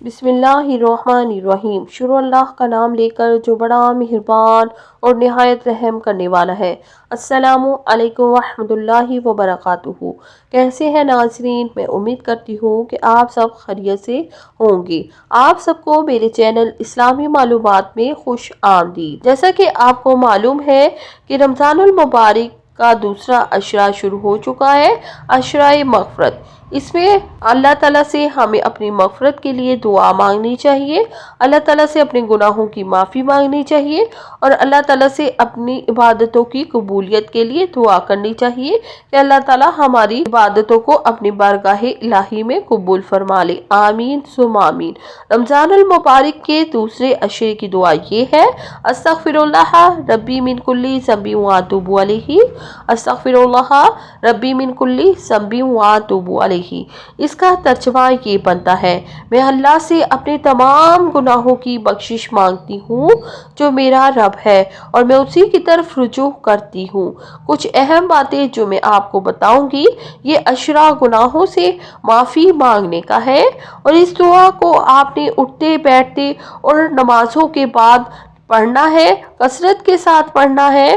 बिस्मिल्लाहिर्रहमानिर्रहीम। शुरू अल्लाह का नाम लेकर जो बड़ा मेहरबान और निहायत रहम करने वाला है। अस्सलामु अलैकुम वरहमतुल्लाहि वबरकातुहू। कैसे हैं नाज़रीन, मैं उम्मीद करती हूँ कि आप सब खैरियत से होंगे। आप सबको मेरे चैनल इस्लामी मालूमात में खुश आमदीद। जैसा कि आपको मालूम है कि रमज़ानुल मुबारक का दूसरा अशरा शुरू हो चुका है, अशराए मग़फ़िरत। इसमें अल्लाह ताला से हमें अपनी मग़फ़िरत के लिए दुआ मांगनी चाहिए, अल्लाह ताला से अपने गुनाहों की माफ़ी मांगनी चाहिए और अल्लाह ताला से अपनी इबादतों की कबूलियत के लिए दुआ करनी चाहिए कि अल्लाह ताला हमारी इबादतों को अपनी बारगाहे इलाही में कबूल फरमा ले। आमीन सुम्मा आमीन। रमज़ानुल मुबारक के दूसरे अशरे की दुआ ये है, अस्तग़फ़िरुल्लाह रब्बी मिन कुल्ली ज़ंबि व अतूबु अलैहि, अस्तग़फ़िरुल्लाह रब्बी मिन कुल्ली ज़ंबि व अतूबु अलैहि। इसका तर्जुमा ये बनता है, मैं अल्लाह से अपने तमाम गुनाहों की बख्शिश मांगती हूँ जो मेरा रब है और मैं उसी की तरफ रुजू करती हूँ। कुछ अहम बातें जो मैं आपको बताऊंगी, ये अशरा गुनाहों से माफ़ी मांगने का है और इस दुआ को आपने उठते बैठते और नमाजों के बाद पढ़ना है, कसरत के साथ पढ़ना है।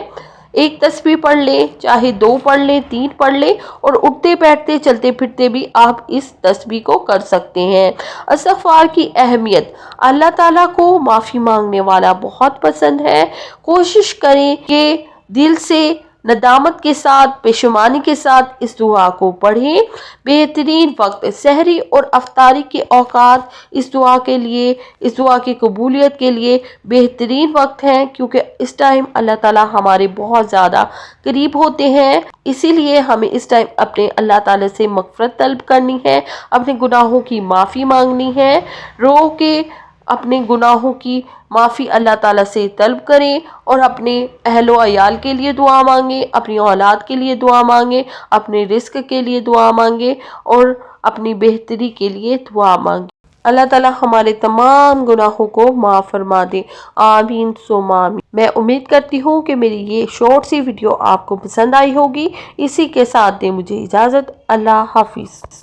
एक तस्बीह पढ़ लें, चाहे 2 पढ़ लें, 3 पढ़ लें और उठते बैठते चलते फिरते भी आप इस तस्बीह को कर सकते हैं। इस्तिग़फ़ार की अहमियत, अल्लाह ताला को माफ़ी मांगने वाला बहुत पसंद है। कोशिश करें कि दिल से नदामत के साथ, पेशमानी के साथ इस दुआ को पढ़ें। बेहतरीन वक्त सहरी और अफ्तारी के औकात इस दुआ के लिए, इस दुआ की कबूलियत के लिए बेहतरीन वक्त हैं, क्योंकि इस टाइम अल्लाह ताला हमारे बहुत ज़्यादा करीब होते हैं। इसीलिए हमें इस टाइम अपने अल्लाह ताला से मग़फ़िरत तलब करनी है, अपने गुनाहों की माफ़ी मांगनी है। रो के अपने गुनाहों की माफ़ी अल्लाह ताला से तलब करें और अपने अहलो अयाल के लिए दुआ मांगें, अपनी औलाद के लिए दुआ मांगें, अपने रिस्क के लिए दुआ मांगें और अपनी बेहतरी के लिए दुआ मांगें। अल्लाह ताला हमारे तमाम गुनाहों को माफ़ फरमा दे। आमीन सुम्मा आमीन। मैं उम्मीद करती हूँ कि मेरी ये शॉर्ट सी वीडियो आपको पसंद आई होगी। इसी के साथ दे मुझे इजाज़त। अल्लाह हाफिज़।